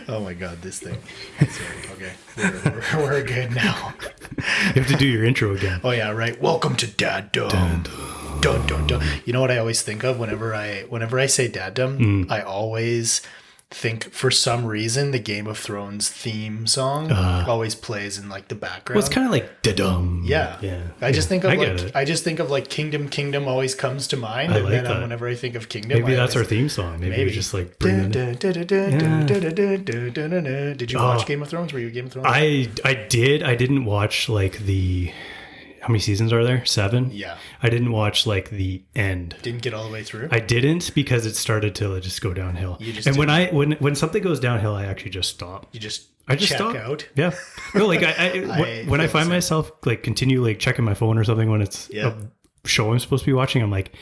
Oh my God, this thing. So, okay, we're good now. You have to do your intro again. Oh yeah, right. Welcome to Daddom. Dun, dun, dun. You know what I always think of whenever I say Daddom? I always think, for some reason, the Game of Thrones theme song always plays in like the background. Well, it's kind of like da-dum. Yeah. I just think of like Kingdom always comes to mind. I And like then that. Whenever I think of Kingdom, Maybe that's our theme song. Maybe we just like bring it. Did you watch Game of Thrones? Were you a Game of Thrones? I did. I didn't watch like how many seasons are there? 7? Yeah. I didn't watch like the end. Didn't get all the way through? I didn't, because it started to just go downhill. And when something goes downhill, I actually just stop. I just check stop out. Yeah. No, like when I find myself like continue like checking my phone or something when it's a show I'm supposed to be watching, I'm like,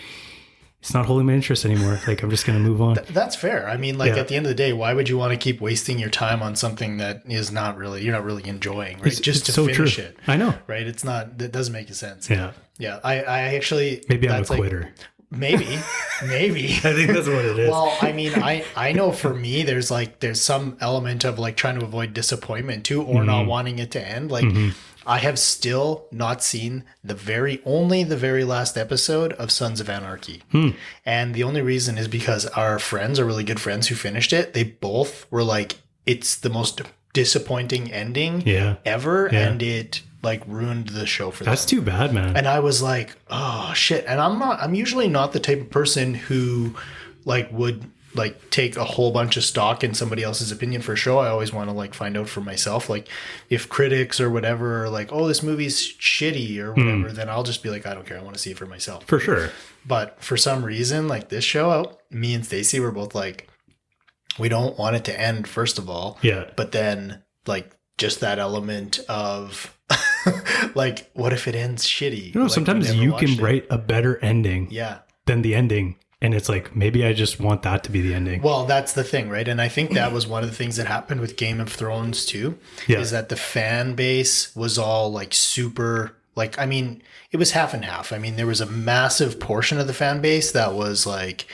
it's not holding my interest anymore. Like, I'm just going to move on. That's fair. I mean, like at the end of the day, why would you want to keep wasting your time on something that is not really, you're not really enjoying, right? Just to finish it. I know. Right. It's not, that doesn't make sense. Yeah. Yeah. I actually, maybe I'm a quitter. Maybe. I think that's what it is. Well, I mean, I know for me, there's some element of like trying to avoid disappointment too, or not wanting it to end. Like, I have still not seen the very last episode of Sons of Anarchy. And the only reason is because our really good friends who finished it, they both were like, it's the most disappointing ending ever. Yeah. And it like ruined the show for them. That's too bad, man. And I was like, oh shit. And I'm usually not the type of person who like would like take a whole bunch of stock in somebody else's opinion for a show. I always want to like find out for myself. Like if critics or whatever are like, oh, this movie's shitty or whatever, then I'll just be like, I don't care. I want to see it for myself. For sure. But for some reason, like this show, me and Stacey were both like, we don't want it to end, first of all. Yeah. But then like just that element of like, what if it ends shitty? You know, like, sometimes you can write a better ending than the ending. And it's like, maybe I just want that to be the ending. Well, that's the thing, right? And I think that was one of the things that happened with Game of Thrones too, is that the fan base was all like super, like, I mean, it was half and half. I mean, there was a massive portion of the fan base that was like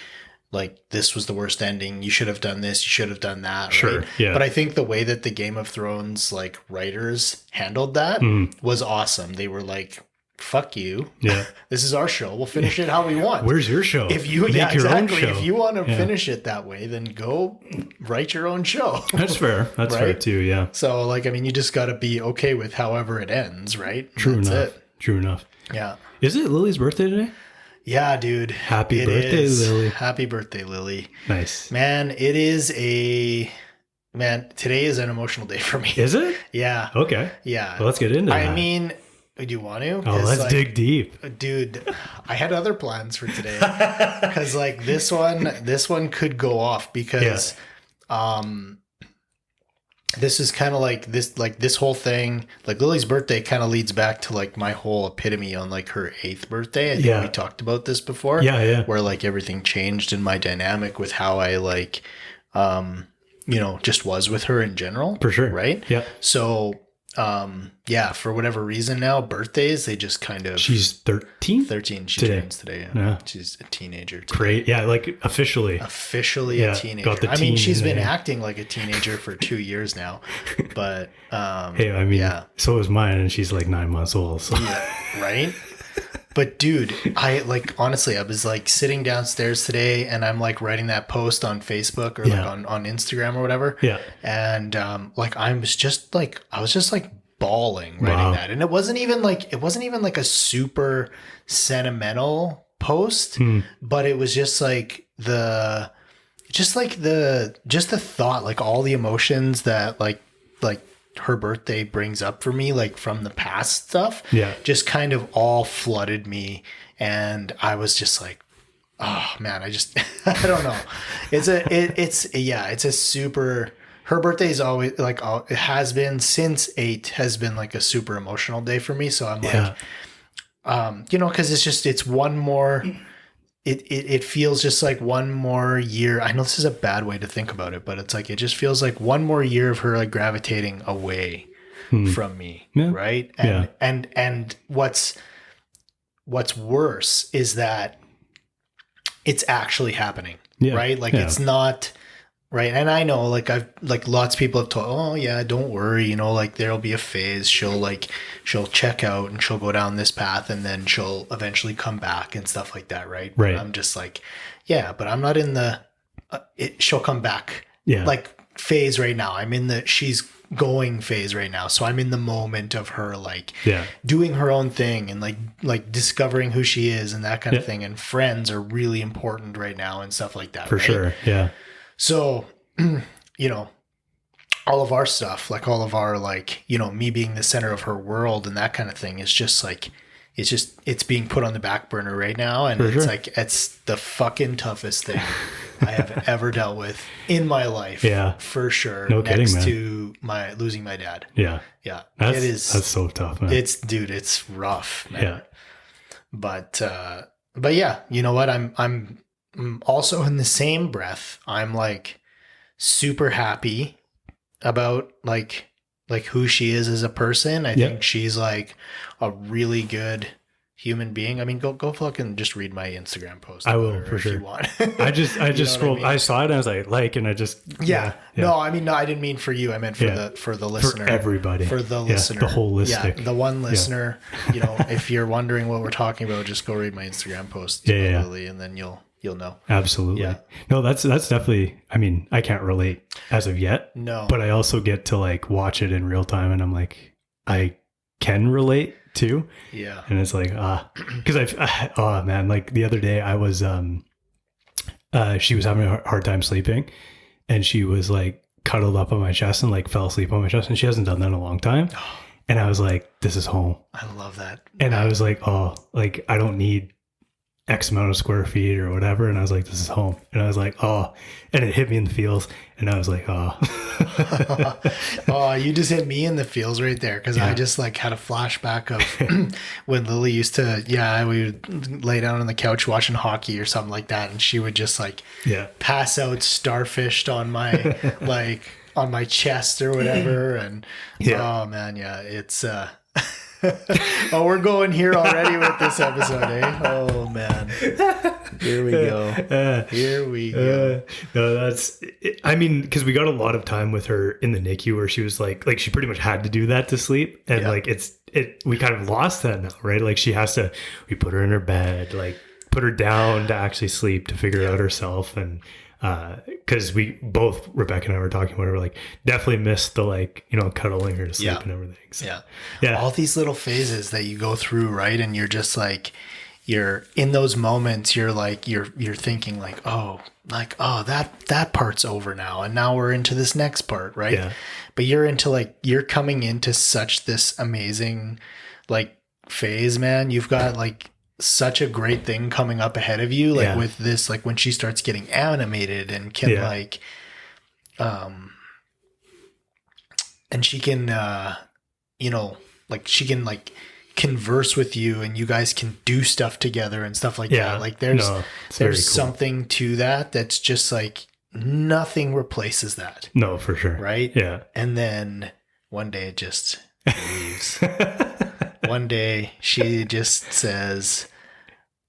this was the worst ending. You should have done this. You should have done that. Sure. Right? Yeah. But I think the way that the Game of Thrones like writers handled that was awesome. They were like, fuck you. Yeah. This is our show. We'll finish it how we want. Where's your show? If you Make your own show. If you want to finish it that way, then go write your own show. That's fair. That's fair too, yeah. So like, I mean, you just got to be okay with however it ends, right? True That's enough. it. True enough. Yeah. Is it Lily's birthday today? Yeah, dude. Happy birthday, Lily. Happy birthday, Lily. Nice. Man, today is an emotional day for me. Is it? Yeah. Okay. Yeah. Well, let's get into that. I mean, do you want to? Oh, let's dig deep. Dude, I had other plans for today. Because like this one could go off because this is kind of like this whole thing, like Lily's birthday kind of leads back to like my whole epitome on like her 8th birthday. I think we talked about this before. Yeah. Where like everything changed in my dynamic with how I like, just was with her in general. For sure. Right? Yeah. So, for whatever reason now, birthdays, they just kind of... She's 13? 13. She turns today. Yeah. She's a teenager today. Great. Yeah, like officially. A teenager. Got the I mean, she's been there. acting like a teenager for 2 years now. But, hey, I mean, so is mine, and she's like 9 months old. So. Yeah, right? But dude, honestly, I was like sitting downstairs today and I'm like writing that post on Facebook or like on Instagram or whatever. Yeah. And I was just bawling writing that. And it wasn't even like a super sentimental post, but it was just like the thought, like all the emotions that like her birthday brings up for me, like from the past stuff, just kind of all flooded me. And I was just like, oh man, I don't know. It's a super, her birthday is always like, it has been since 8 has been like a super emotional day for me. So I'm like, cause it's one more, it feels just like one more year. I know this is a bad way to think about it, but it's like, it just feels like one more year of her like gravitating away from me. Yeah. Right. And what's worse is that it's actually happening. Yeah. Right. Like it's not Right. And I know, like, I've, like, lots of people have told, oh yeah, don't worry, you know, like, there'll be a phase. She'll check out and she'll go down this path and then she'll eventually come back and stuff like that. Right. Right. But I'm just like, yeah, but I'm not in the, she'll come back. Yeah. Like, phase right now. I'm in the, she's going phase right now. So I'm in the moment of her, like, doing her own thing and like discovering who she is and that kind of thing. And friends are really important right now and stuff like that. For sure. Yeah. So, you know, all of our stuff, like all of our, like, you know, me being the center of her world and that kind of thing is just like, it's being put on the back burner right now. And it's like, it's the fucking toughest thing I have ever dealt with in my life. Yeah. For sure. No kidding, man. Next to losing my dad. Yeah. Yeah. That's so tough, man. It's rough, man. Yeah. But yeah, you know what? I'm also in the same breath, I'm like super happy about like who she is as a person. I think she's like a really good human being. I mean, go fucking just read my Instagram post. I will, for sure. If you want. I just scrolled. I saw it and I was like, and I just No, I mean, no, I didn't mean for you. I meant for the listener, for everybody, for the listener, the holistic, the one listener. You know, if you're wondering what we're talking about, just go read my Instagram post, Lily, and then you'll know. Absolutely. Yeah. No, that's definitely, I mean, I can't relate as of yet. No. But I also get to like watch it in real time and I'm like, I can relate too. Yeah. And it's like, because oh man, like the other day I was, she was having a hard time sleeping and she was like cuddled up on my chest and like fell asleep on my chest and she hasn't done that in a long time. And I was like, this is home. I love that. And I was like, oh, like I don't need X amount of square feet or whatever. And I was like, this is home. And I was like, oh, and it hit me in the feels. And I was like, oh. Oh, you just hit me in the feels right there. Cause I just like had a flashback of when Lily used to, we would lay down on the couch watching hockey or something like that. And she would just like pass out starfished on my, like on my chest or whatever. And oh man, it's, oh, we're going here already with this episode, eh? Oh man, here we go. Here we go. No, that's. I mean, because we got a lot of time with her in the NICU, where she was like she pretty much had to do that to sleep, and like we kind of lost that now, right? Like she has to. We put her in her bed, like put her down to actually sleep to figure out herself, and because we both, Rebecca and I were talking about it, we're like definitely missed the like, you know, cuddling her to sleep and everything. So, all these little phases that you go through, right? And you're just like, you're in those moments, you're like, you're thinking like, oh, that part's over now. And now we're into this next part, right? Yeah. But you're coming into such this amazing like phase, man. You've got like such a great thing coming up ahead of you, like with this, like when she starts getting animated and can like and she can you know, like she can like converse with you and you guys can do stuff together and stuff like that. Like there's cool. Something to that that's just like nothing replaces that. No, for sure. Right? Yeah. And then one day it just leaves. One day she just says,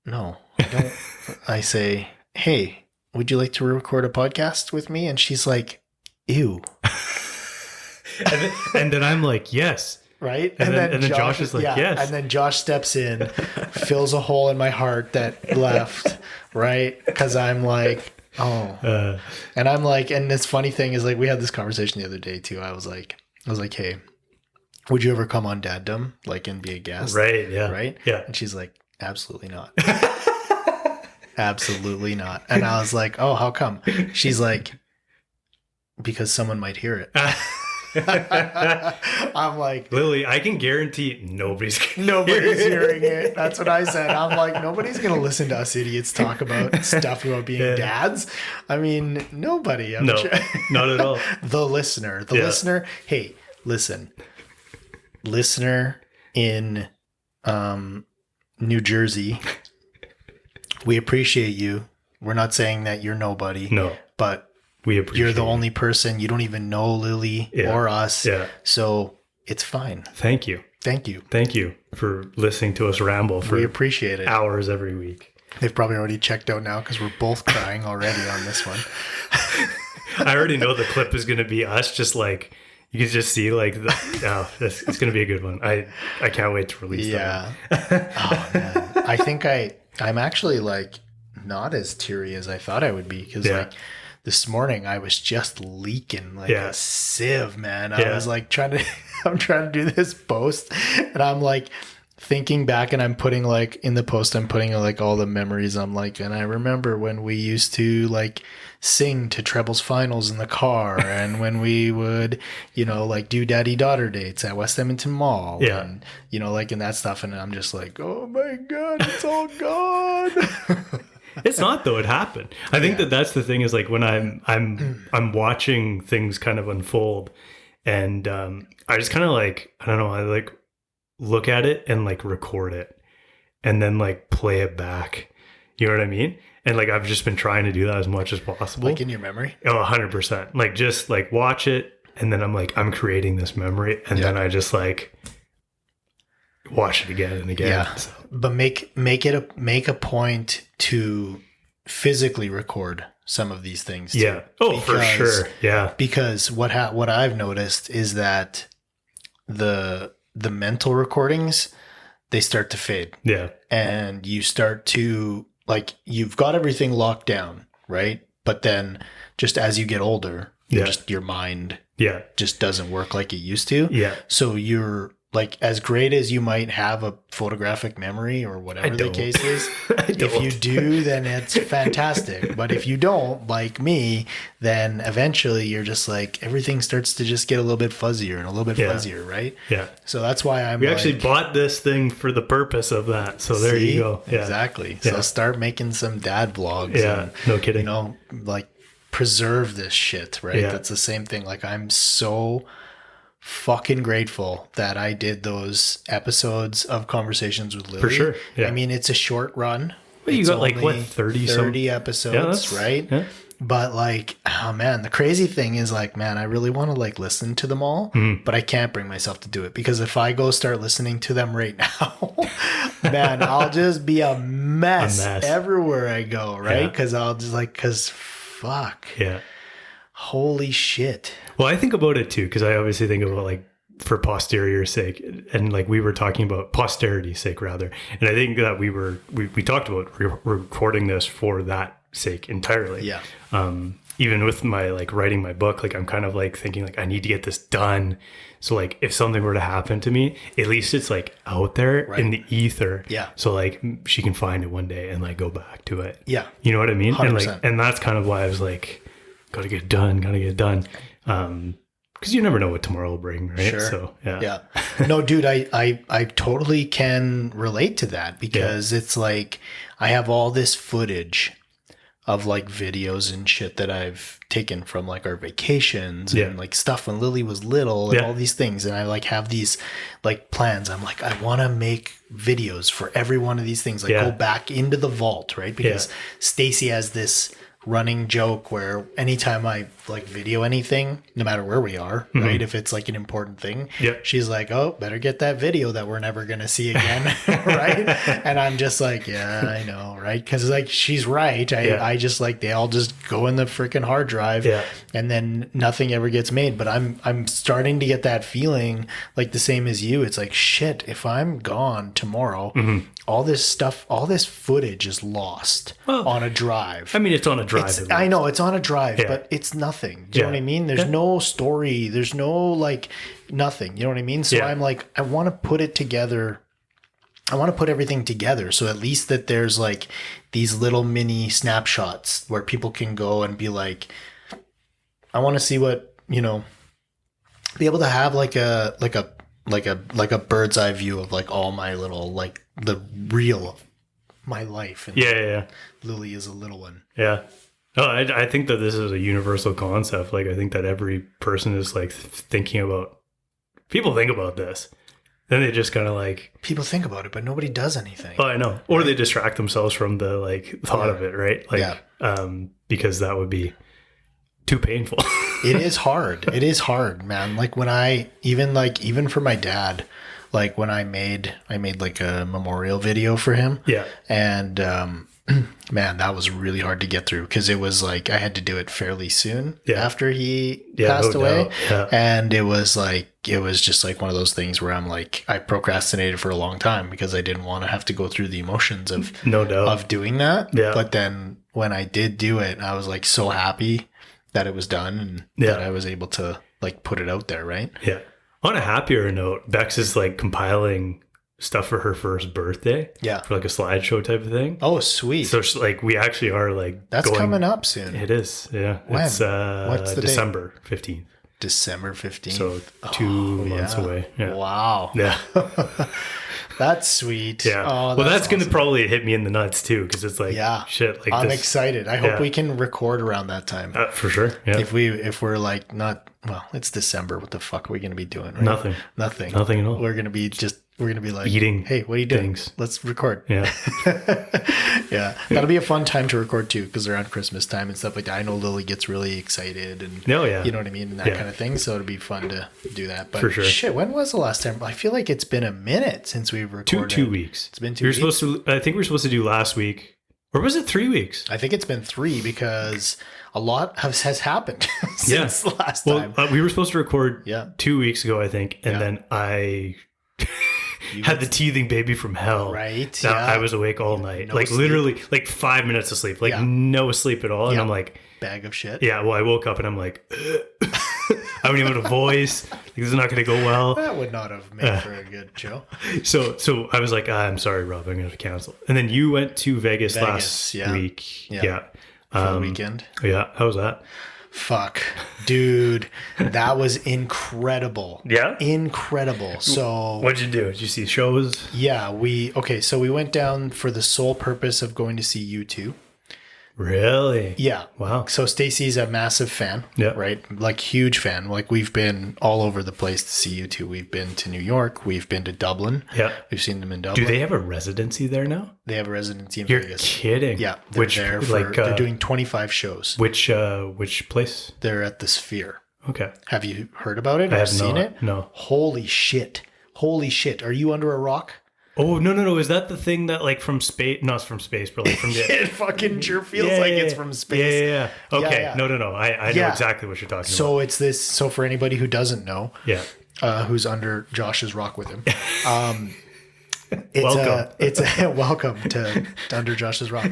no, I don't. I say, hey, would you like to record a podcast with me? And she's like, ew. and then I'm like, yes. Right. And then Josh is like, yes. And then Josh steps in, fills a hole in my heart that left. Right. Cause I'm like, oh, and I'm like, and this funny thing is like, we had this conversation the other day too. I was like, hey, would you ever come on Daddom, like, and be a guest? Right. Yeah. Right. Yeah. And she's like, absolutely not. Absolutely not. And I was like, oh, how come? She's like, because someone might hear it. I'm like, Lily, I can guarantee nobody's hearing it. That's what I said. I'm like, nobody's going to listen to us idiots talk about stuff about being dads. I mean, nobody. I'm sure. Not at all. The listener. Hey, listen. Listener in New Jersey, we appreciate you. We're not saying that you're nobody. No. But we appreciate you're the only person. You don't even know Lily or us. Yeah. So it's fine. Thank you. Thank you. Thank you for listening to us ramble for we appreciate it. Hours every week. They've probably already checked out now because we're both crying already on this one. I already know the clip is going to be us just like, you can just see like, it's going to be a good one. I can't wait to release that. Oh man. I think I'm actually like not as teary as I thought I would be. Cause like this morning I was just leaking like a sieve, man. I was like I'm trying to do this post and I'm like, thinking back, and I'm putting like in the post, I'm putting like all the memories. I'm like, and I remember when we used to like sing to Trebles finals in the car, and when we would, like do daddy daughter dates at West Edmonton Mall, and like in that stuff. And I'm just like, oh my god, it's all gone. It's not though. It happened. I think that's the thing is like when I'm watching things kind of unfold, and I just kind of like I don't know. I like look at it and like record it and then like play it back. You know what I mean? And like, I've just been trying to do that as much as possible. Like in your memory? Oh, 100%. Like just like watch it. And then I'm like, I'm creating this memory. And then I just like watch it again and again. Yeah. So. But make a point to physically record some of these things too. Yeah. Oh, for sure. Yeah. Because what I've noticed is that the mental recordings, they start to fade. Yeah. And you start to like, you've got everything locked down, right? But then just as you get older, your mind just doesn't work like it used to. Yeah. So you're like, as great as you might have a photographic memory or whatever the case is, if you do, then it's fantastic. But if you don't, like me, then eventually you're just like, everything starts to just get a little bit fuzzier and a little bit fuzzier, right? Yeah. So that's why we actually bought this thing for the purpose of that. So there you go. Yeah. Exactly. So start making some dad vlogs. Yeah. And, no kidding. Like preserve this shit, right? Yeah. That's the same thing. Like I'm so fucking grateful that I did those episodes of Conversations with Lily. For sure. Yeah. I mean, it's a short run. Well, you got like what, 30 episodes, right? Yeah. But like, oh man, the crazy thing is like, man, I really want to like listen to them all, but I can't bring myself to do it because if I go start listening to them right now, man, I'll just be a mess everywhere I go, right? Because I'll just like, fuck. Yeah. Holy shit. Well, I think about it too, because I obviously think about like for posterior's sake, and like we were talking about posterity's sake rather. And I think that we talked about recording this for that sake entirely. Yeah. Even with my like writing my book, like I'm kind of like thinking like I need to get this done. So like if something were to happen to me, at least it's like out there in the ether. Yeah. So like she can find it one day and like go back to it. Yeah. You know what I mean? 100%. And like, and that's kind of why I was like, gotta get done. Because you never know what tomorrow will bring, right? Sure. So yeah. No, dude, I totally can relate to that because it's like I have all this footage of like videos and shit that I've taken from like our vacations and like stuff when Lily was little and all these things. And I like have these like plans. I'm like, I want to make videos for every one of these things. Like go back into the vault, right? Because Stacy has this running joke where anytime I like video anything, no matter where we are, right? If it's like an important thing, she's like, oh, better get that video that we're never going to see again. Right. And I'm just like, yeah, I know. Right. Cause like, she's right. I just like, they all just go in the freaking hard drive and then nothing ever gets made. But I'm starting to get that feeling like the same as you. It's like, shit, if I'm gone tomorrow, all this stuff, all this footage is lost on a drive. I mean, it's on a drive. I know it's on a drive, but it's nothing. Do you know what I mean? There's no story. There's no like nothing. You know what I mean? So I'm like, I want to put it together. I want to put everything together. So at least that there's like these little mini snapshots where people can go and be like, I want to see what, be able to have like a bird's eye view of like all my little, like the real of my life. And Lily is a little one. Yeah. No, I think that this is a universal concept. Like, I think that every person is like thinking about, people think about this. Then they just kind of like... People think about it, but nobody does anything. Oh, I know. Or they distract themselves from the like thought of it, right? Like, because that would be too painful. It is hard. It is hard, man. Like when even for my dad, like when I made like a memorial video for him. Yeah. And Man, that was really hard to get through because it was like I had to do it fairly soon after he Yeah, passed no away. doubt. Yeah. And it was just like one of those things where I'm like, I procrastinated for a long time because I didn't want to have to go through the emotions of No doubt. of doing that. Yeah. But then when I did do it, I was like so happy that it was done and that I was able to like put it out there, right? Yeah. On a happier note, Bex is like compiling stuff for her first birthday. Yeah. For like a slideshow type of thing. Oh, sweet. So like we actually are like that's coming up soon. It is. Yeah. When? It's What's the December 15th. December 15th. So 2 months away. Yeah. Wow. Yeah. That's sweet. Yeah. Oh, well, that's awesome. going to probably hit me in the nuts too, because it's like, shit. Like I'm this. excited. I hope we can record around that time. For sure. Yeah. If we're like not, well, it's December. What the fuck are we going to be doing? Right? Nothing at all. We're going to be like eating. Hey, what are you doing? Things. Let's record. Yeah. Yeah. That'll be a fun time to record too, because around Christmas time and stuff like that. I know Lily gets really excited and you know what I mean? And that kind of thing. So it'll be fun to do that. But for sure. Shit, when was the last time? I feel like it's been a minute since we've recorded. 2 weeks. It's been 2 weeks. I think we were supposed to do last week. Or was it 3 weeks? I think it's been 3 because a lot has happened since last time. We were supposed to record 2 weeks ago, I think. And then I had the teething baby from hell. Right. I was awake all night. Like sleep. Literally like 5 minutes of sleep. Like no sleep at all. And I'm like, bag of shit. Yeah. Well, I woke up and I'm like, I don't even have a voice. Like, this is not going to go well. That would not have made for a good show. So I was like, I'm sorry, Rob, I'm going to have to cancel. And then you went to Vegas last week. Yeah. For the weekend. Yeah. How was that? Fuck, dude, that was incredible. Yeah? Incredible. So what'd you do? Did you see shows? Yeah, so we went down for the sole purpose of going to see U2. Really? Yeah. Wow. So Stacy's a massive fan. Yeah. Right? Like huge fan. Like we've been all over the place to see U2. We've been to New York. We've been to Dublin. Yeah. We've seen them in Dublin. Do they have a residency there now? They have a residency in You're Vegas. Kidding. Yeah. They're doing 25 shows. Which place? They're at the Sphere. Okay. Have you heard about it? I have seen not. it? No. Holy shit. Are you under a rock? Oh, no. Is that the thing that like from space? Not from space, but like from the... It fucking sure feels like it's from space. Yeah. Okay. No. I know exactly what you're talking about. So it's this. So for anybody who doesn't know, who's under Josh's rock with him, it's a welcome to under Josh's rock.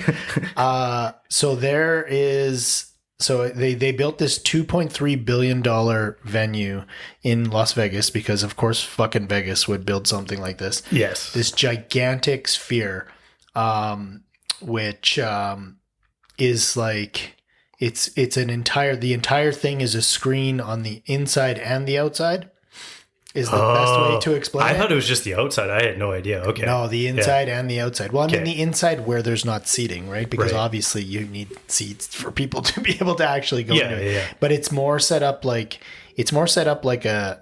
So there is... So they built this $2.3 billion venue in Las Vegas because, of course, fucking Vegas would build something like this. Yes. This gigantic sphere, which is like the entire thing is a screen on the inside and the outside. Is the best way to explain it. I thought it was just the outside. I had no idea. Okay. No, the inside and the outside. Well, I mean the inside where there's not seating, right? Because obviously you need seats for people to be able to actually go into it. Yeah. But it's more set up like a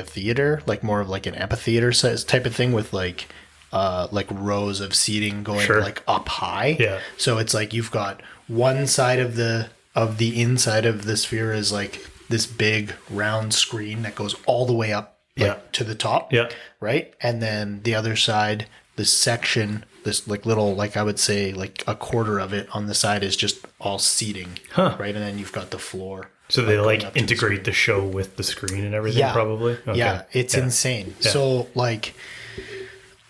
theater, like more of like an amphitheater type of thing with like rows of seating going like up high. Yeah. So it's like you've got one side of the inside of the sphere is like this big round screen that goes all the way up to the top. Yeah. Right. And then the other side, this section, this like little, like I would say like a quarter of it on the side is just all seating. Right. And then you've got the floor. So they like integrate the show with the screen and everything probably? Okay. Yeah. It's insane. Yeah.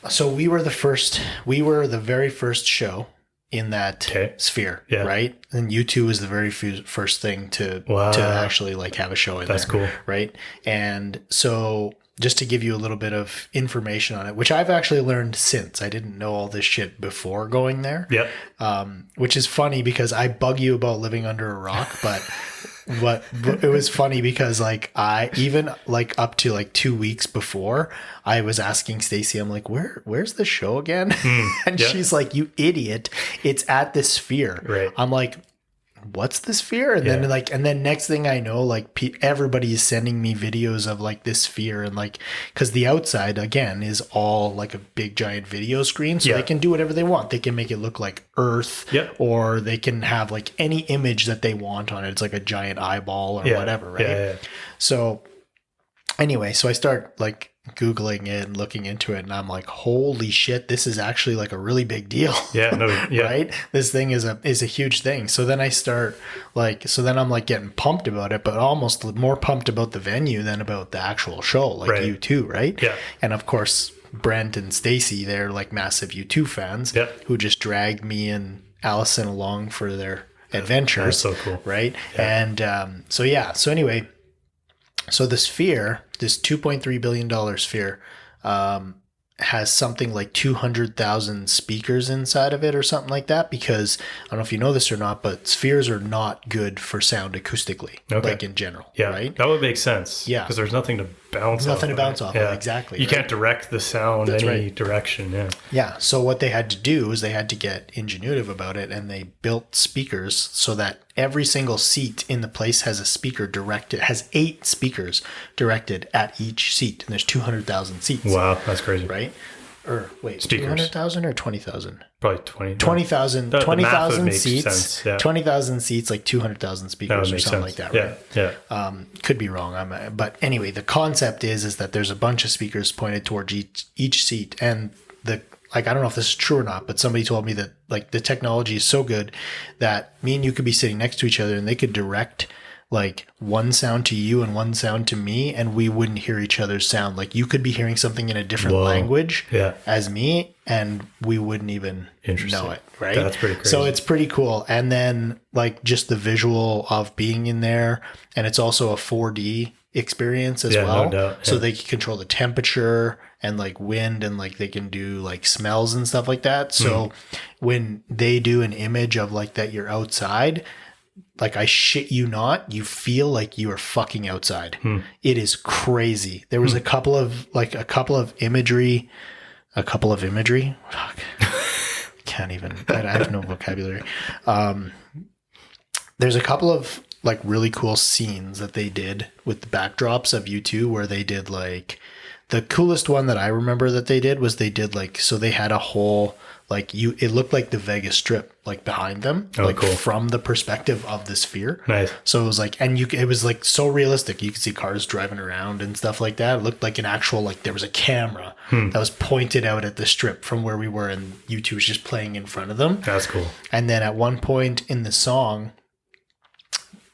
So we were the very first show in that sphere, right? And U2 was the very first thing to actually like have a show in there. That's cool. Right? And so just to give you a little bit of information on it, which I've actually learned since. I didn't know all this shit before going there. Yep. Which is funny because I bug you about living under a rock, but it was funny because like I even like up to like 2 weeks before I was asking Stacy, I'm like, where's the show again? And she's like, you idiot, it's at the Sphere. Right. I'm like, what's the Sphere? And then next thing I know, like everybody is sending me videos of like this Sphere and like, cause the outside again is all like a big giant video screen. So they can do whatever they want. They can make it look like Earth or they can have like any image that they want on it. It's like a giant eyeball or whatever. Right. So anyway, so I start like Googling it and looking into it, and I'm like, holy shit, this is actually like a really big deal. Yeah, no, yeah. Right? This thing is a huge thing. So then I'm like getting pumped about it, but almost more pumped about the venue than about the actual show, like right. U2, right? Yeah. And of course, Brent and Stacy, they're like massive U2 fans who just dragged me and Allison along for their adventures. That's so cool. Right? Yeah. And so anyway, so the Sphere, this $2.3 billion Sphere, has something like 200,000 speakers inside of it or something like that, because I don't know if you know this or not, but spheres are not good for sound acoustically, like in general. Yeah, right? That would make sense. Yeah. Because there's nothing to bounce off of. Exactly. You can't direct the sound any direction. Yeah. Yeah. So what they had to do is they had to get ingenuitive about it, and they built speakers so that every single seat in the place has 8 speakers directed at each seat, and there's 200,000 seats. Wow, that's crazy. Right? Or wait, speakers. 200,000 or 20,000? Probably 20,000 seats. Sense, yeah. 20,000 seats, like 200,000 speakers or something like that, right? Yeah. Could be wrong. But anyway, the concept is that there's a bunch of speakers pointed towards each seat, and I don't know if this is true or not, but somebody told me that like the technology is so good that me and you could be sitting next to each other and they could direct like one sound to you and one sound to me, and we wouldn't hear each other's sound. Like you could be hearing something in a different language as me, and we wouldn't even know it. Right. That's pretty crazy. So it's pretty cool. And then like just the visual of being in there, and it's also a 4D experience as well. No doubt. Yeah. So they can control the temperature and like wind, and like they can do like smells and stuff like that. So when they do an image of like that you're outside, like I shit you not, you feel like you are fucking outside. It is crazy. There was a couple of imagery. Fuck. Can't even, I have no vocabulary. There's a couple of like really cool scenes that they did with the backdrops of U2 where they did like, the coolest one that I remember that they did was they had a whole, like it looked like the Vegas Strip, like behind them, cool. From the perspective of the Sphere. Nice. So it was like, and it was like so realistic. You could see cars driving around and stuff like that. It looked like an actual, like there was a camera that was pointed out at the Strip from where we were, and U2 was just playing in front of them. That's cool. And then at one point in the song,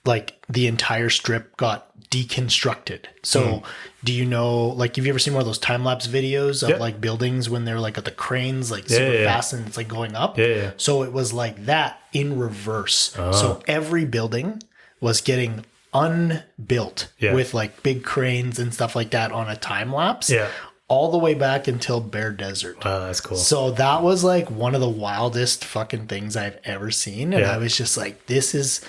like the entire Strip got deconstructed. So do you know, like, have you ever seen one of those time-lapse videos of like buildings when they're like at the cranes, like super fast and it's like going up? Yeah. So it was like that in reverse. So every building was getting unbuilt with like big cranes and stuff like that on a time lapse. Yeah. All the way back until Bare Desert. Wow, that's cool. So that was like one of the wildest fucking things I've ever seen. And I was just like, this is,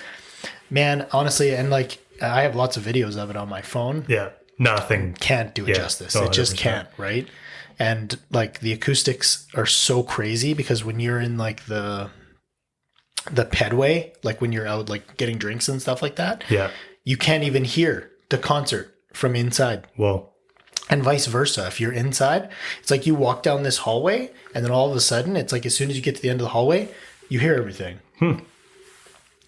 man, honestly, and like I have lots of videos of it on my phone. Yeah. Nothing. Can't do it justice. It just can't, right? And like the acoustics are so crazy because when you're in like the pedway, like when you're out like getting drinks and stuff like that, you can't even hear the concert from inside. Whoa. And vice versa. If you're inside, it's like you walk down this hallway and then all of a sudden it's like as soon as you get to the end of the hallway, you hear everything.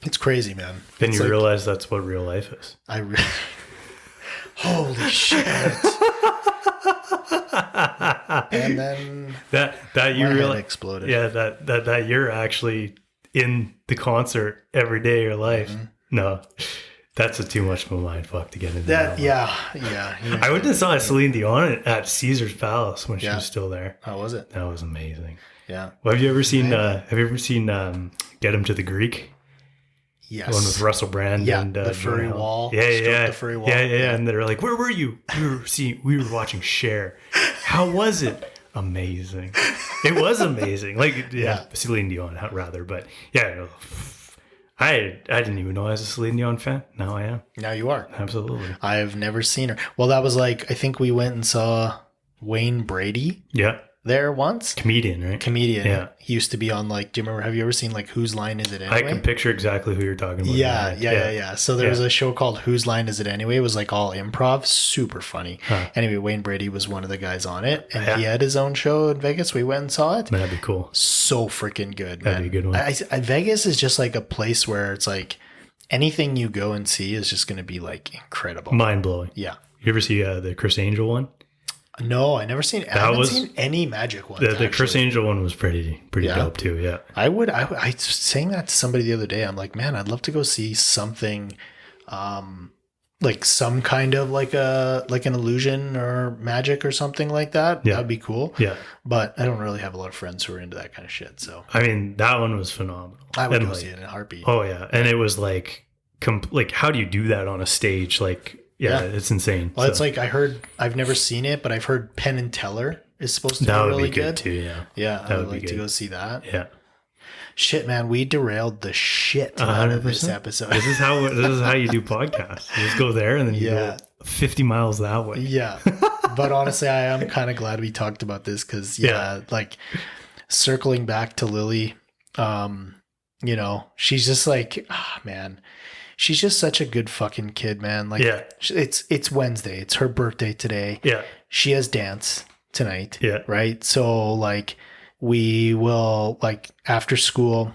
It's crazy, man. Then you realize that's what real life is. Holy shit. And then that you really exploded. Yeah, that you're actually in the concert every day of your life. Mm-hmm. No. That's too much of a mind fuck to get into that. Yeah. I went and saw Celine Dion at Caesar's Palace when she was still there. How was it? That was amazing. Yeah. Well, have you ever seen Get Him to the Greek? Yes. The one with Russell Brand and the furry wall. Yeah. The furry wall. Yeah. And they're like, "Where were you? We were watching Cher. How was it?" Amazing. It was amazing. Like Celine Dion rather, but yeah. I didn't even know I was a Celine Dion fan. Now I am. Now you are. Absolutely. I have never seen her. Well, that was like, I think we went and saw Wayne Brady. Yeah. There once. Comedian, right? Comedian. Yeah. He used to be on like, do you remember, have you ever seen like Whose Line Is It Anyway? I can picture exactly who you're talking about. Yeah. So there was a show called Whose Line Is It Anyway? It was like all improv, super funny. Huh. Anyway, Wayne Brady was one of the guys on it, and he had his own show in Vegas. We went and saw it. That'd be cool. So freaking good, man. That'd be a good one. Vegas is just like a place where it's like anything you go and see is just going to be like incredible. Mind blowing. Yeah. You ever see the Chris Angel one? No, I haven't seen any magic ones. The Chris Angel one was pretty dope too. Yeah. I was saying that to somebody the other day. I'm like, man, I'd love to go see something, like some kind of like an illusion or magic or something like that. Yeah. That'd be cool. Yeah. But I don't really have a lot of friends who are into that kind of shit. So I mean, that one was phenomenal. I would go see it in a heartbeat. Oh yeah, and it was like, how do you do that on a stage? Like, yeah. It's insane. Well, it's like I've never seen it, but I've heard Penn and Teller is supposed to be really good too. Yeah. Yeah, I would like to go see that. Yeah. Shit, man, we derailed the shit out of this episode. This is how you do podcasts. You just go there and then you go 50 miles that way. Yeah. But honestly, I am kind of glad we talked about this because, like circling back to Lily, you know, she's just like, man, she's just such a good fucking kid, man. Like, it's Wednesday. It's her birthday today. Yeah. She has dance tonight. Yeah. Right. So like, we will, like, after school,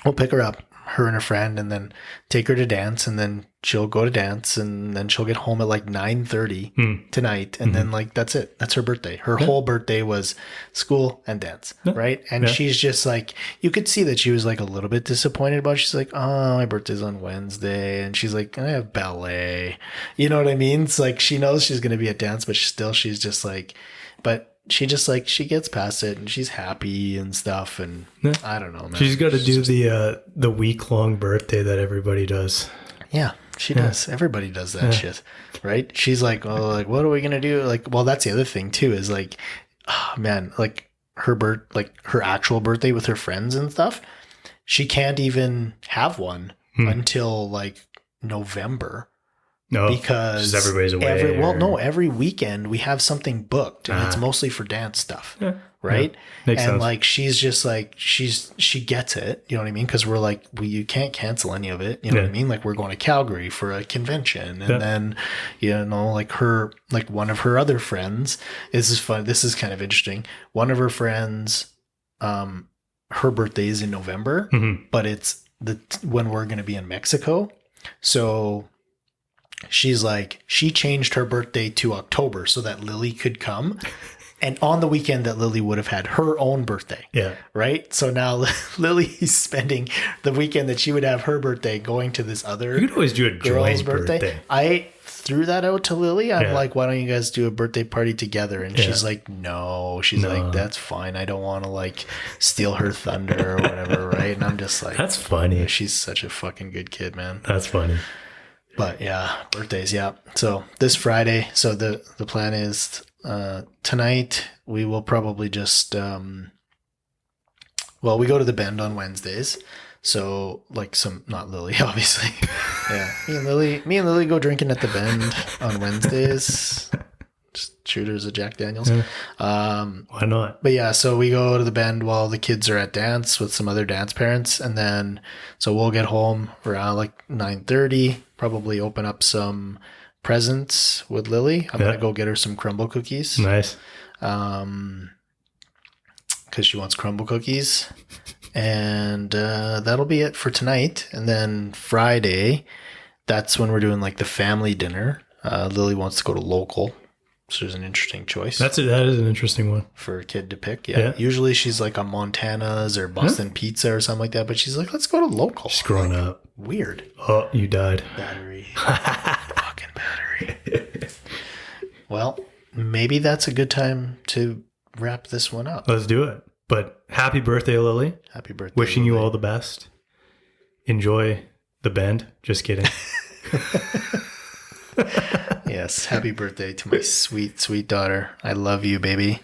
we'll pick her up, her and her friend, and then take her to dance, and then she'll go to dance, and then she'll get home at like 9:30 tonight, and then like that's it. That's her birthday. Her whole birthday was school and dance, right? And she's just like, you could see that she was like a little bit disappointed about it. She's like, oh, my birthday's on Wednesday, and she's like, I have ballet. You know what I mean? It's like she knows she's gonna be at dance, but she's just like, but she just like, she gets past it and she's happy and stuff. And I don't know, man. She's got to do the week-long birthday that everybody does. Yeah, she does. Everybody does that shit, right? She's like, oh, like, what are we going to do? Like, well, that's the other thing too, is like, oh, man, like her actual birthday with her friends and stuff. She can't even have one until like November. No, because everybody's away. Every weekend we have something booked, and it's mostly for dance stuff, right? Makes sense. Like she's just like she gets it, you know what I mean? Because we're like, you can't cancel any of it, you know what I mean? Like we're going to Calgary for a convention, and then like one of her other friends. This is fun. This is kind of interesting. One of her friends, her birthday is in November, but it's when we're going to be in Mexico, so. She's like, she changed her birthday to October so that Lily could come. And on the weekend that Lily would have had her own birthday. Yeah. Right? So now Lily is spending the weekend that she would have her birthday going to this other You could always do a girl's birthday. I threw that out to Lily. I'm like, why don't you guys do a birthday party together? And she's like, no. She's like, that's fine. I don't want to like steal her thunder or whatever, right? And I'm just like, that's funny. She's such a fucking good kid, man. That's funny. But yeah, birthdays, yeah. So this Friday, so the plan is tonight we will probably just we go to the Bend on Wednesdays. So like not Lily, obviously. Yeah. Me and Lily go drinking at the Bend on Wednesdays. Just shooters of Jack Daniels. Yeah. Why not? But yeah, so we go to the Bend while the kids are at dance with some other dance parents, and then so we'll get home around like 9:30. Probably open up some presents with Lily. I'm gonna go get her some crumble cookies. Nice. Because she wants crumble cookies, and that'll be it for tonight. And then Friday, that's when we're doing like the family dinner. Lily wants to go to local. So there's an interesting choice. That is an interesting one for a kid to pick. Yeah. Usually she's like on Montana's or Boston Pizza or something like that. But she's like, let's go to local. She's growing up. Weird. Oh, you died. Battery. Fucking battery. Well, maybe that's a good time to wrap this one up. Let's do it. But happy birthday, Lily. Happy birthday. Wishing you all the best. Enjoy the Bend. Just kidding. Yes, happy birthday to my sweet, sweet daughter. I love you, baby.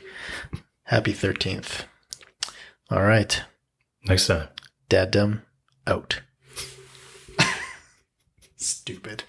Happy 13th. All right. Next time. Daddum out. Stupid.